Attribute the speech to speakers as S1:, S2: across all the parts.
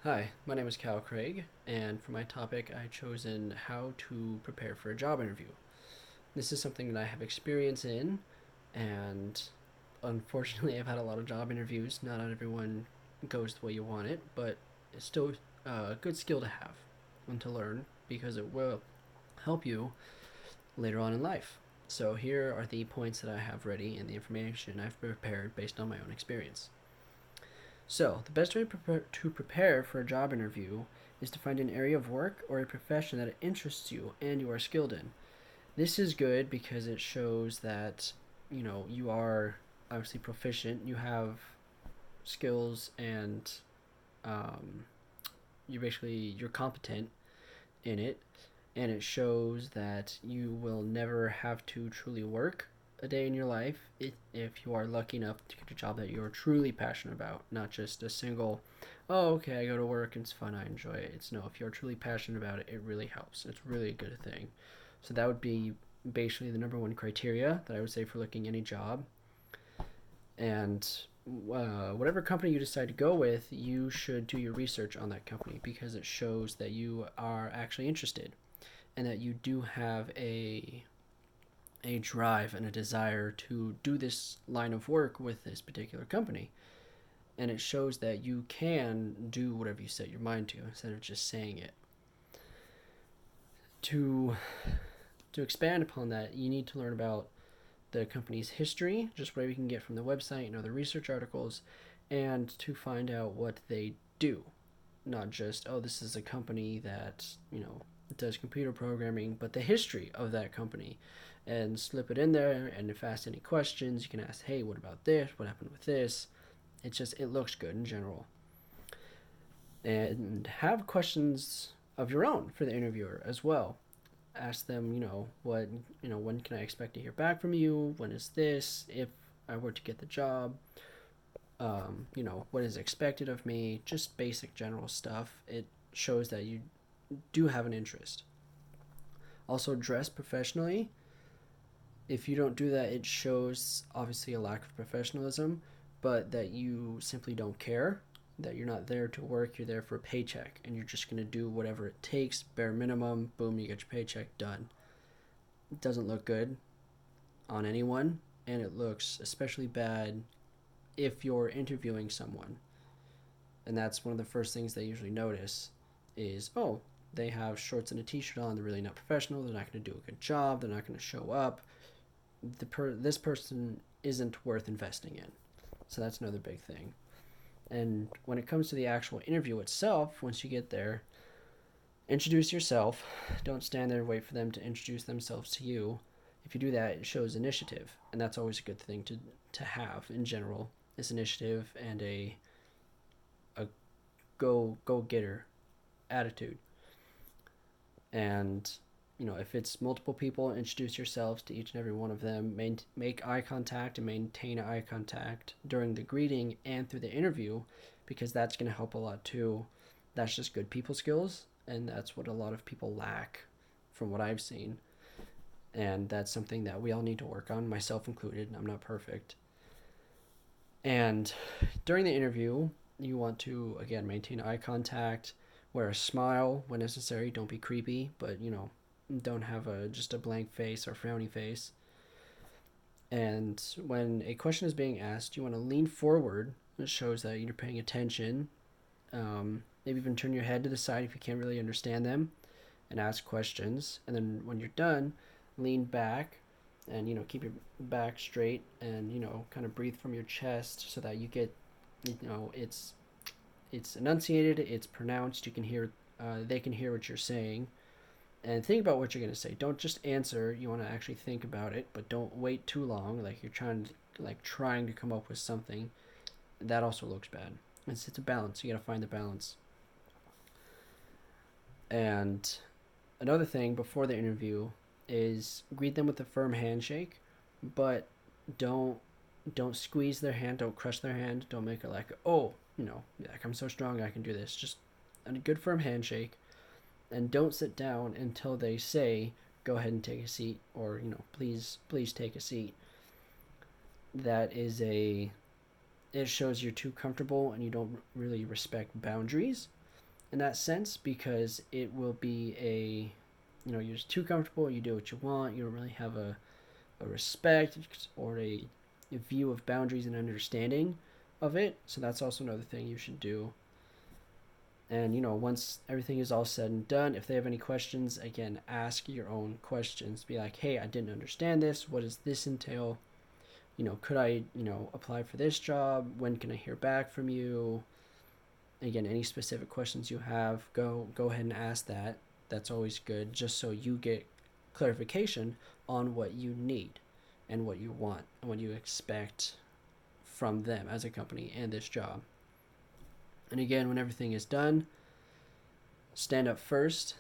S1: Hi, my name is Cal Craig, and for my topic, I chosen how to prepare for a job interview. This is something that I have experience in, and unfortunately, I've had a lot of job interviews. Not everyone goes the way you want it, but it's still a good skill to have and to learn because it will help you later on in life. So, here are the points that I have ready and the information I've prepared based on my own experience. So, the best way to prepare for a job interview is to find an area of work or a profession that interests you and you are skilled in. This is good because it shows that, you are obviously proficient, you have skills, and um, you're competent in it, and it shows that you will never have to truly work a day in your life if you are lucky enough to get a job that you're truly passionate about, not just a single, oh, okay, I go to work and it's fun, I enjoy it. It's no, if you're truly passionate about it, it really helps. It's really a good thing. So that would be basically the number one criteria that I would say for looking any job. And whatever company you decide to go with, you should do your research on that company because it shows that you are actually interested and that you do have a drive and a desire to do this line of work with this particular company. And it shows that you can do whatever you set your mind to instead of just saying it. To to expand upon that, you need to learn about the company's history, just what we can get from the website and other research articles, and to find out what they do. Not just, oh, this is a company that, does computer programming, but the history of that company and slip it in there. And if asked any questions, you can ask, hey, what about this? What happened with this? It looks good in general. And have questions of your own for the interviewer as well. Ask them, when can I expect to hear back from you? When is this? If I were to get the job, what is expected of me? Just basic general stuff. It shows that you do have an interest. Also, dress professionally. If you don't do that, it shows obviously a lack of professionalism, but that you simply don't care, that you're not there to work, you're there for a paycheck, and you're just going to do whatever it takes, bare minimum, boom, you get your paycheck, done. It doesn't look good on anyone, and it looks especially bad if you're interviewing someone. And that's one of the first things they usually notice is, oh, they have shorts and a t-shirt on, they're really not professional, they're not going to do a good job, they're not going to show up. This person isn't worth investing in. So that's another big thing. And when it comes to the actual interview itself, once you get there, introduce yourself. Don't stand there and wait for them to introduce themselves to you. If you do that, it shows initiative, and that's always a good thing to have in general. Is initiative and a go getter attitude. And if it's multiple people, introduce yourselves to each and every one of them. Make eye contact and maintain eye contact during the greeting and through the interview, because that's going to help a lot too. That's just good people skills, and that's what a lot of people lack, from what I've seen. And that's something that we all need to work on, myself included. I'm not perfect. And during the interview, you want to again maintain eye contact, wear a smile when necessary. Don't be creepy, but don't have just a blank face or frowny face. And when a question is being asked, you want to lean forward. It shows that you're paying attention. Maybe even turn your head to the side if you can't really understand them, and ask questions. And then when you're done, lean back, and keep your back straight, and kind of breathe from your chest so that you get, it's enunciated, it's pronounced. You can hear, they can hear what you're saying, and think about what you're going to say. Don't just answer. You want to actually think about it, but don't wait too long, like you're trying to come up with something. That also looks bad. It's a balance. You got to find the balance. And another thing before the interview is greet them with a firm handshake, but don't don't squeeze their hand, don't crush their hand, don't make it like, oh, like I'm so strong I can do this. Just a good firm handshake, and don't sit down until they say go ahead and take a seat, or please take a seat. That is a It shows you're too comfortable and you don't really respect boundaries. in that sense, because it will be a, you're just too comfortable, you do what you want, you don't really have a respect or a view of boundaries and understanding of it. So that's also another thing you should do. And once everything is all said and done, if they have any questions, again, ask your own questions. Be like, hey, I didn't understand this. What does this entail? Could I, apply for this job? When can I hear back from you? Again, any specific questions you have, go ahead and ask that. That's always good, just so you get clarification on what you need and what you want and what you expect from them as a company and this job. And again, when everything is done, stand up first,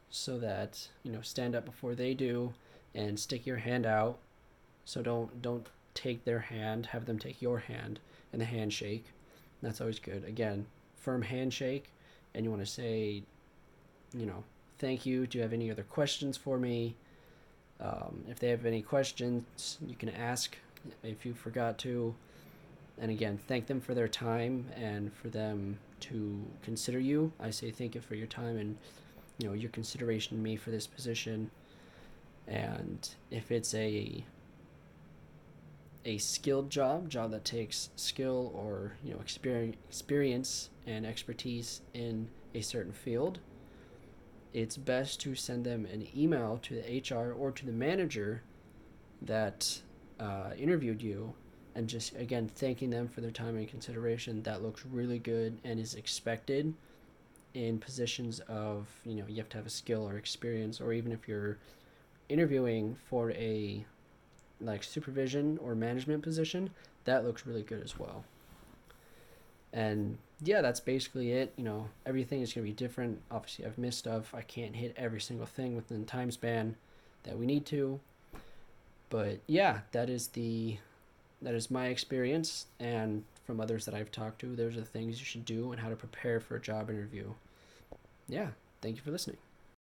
S1: so that stand up before they do, and stick your hand out. So don't take their hand, have them take your hand in the handshake. That's always good. Again, firm handshake, and you want to say, thank you. Do you have any other questions for me? If they have any questions, you can ask if you forgot to. And again, thank them for their time and for them to consider you. I say thank you for your time and your consideration to me for this position. And if it's a skilled job that takes skill or experience and expertise in a certain field, it's best to send them an email to the HR or to the manager that interviewed you, and just again thanking them for their time and consideration. That looks really good and is expected in positions of you have to have a skill or experience, or even if you're interviewing for a supervision or management position, that looks really good as well. And yeah, that's basically it. Everything is going to be different. Obviously, I've missed stuff. I can't hit every single thing within the time span that we need to. But yeah, that is my experience, and from others that I've talked to, those are the things you should do and how to prepare for a job interview. Yeah, thank you for listening.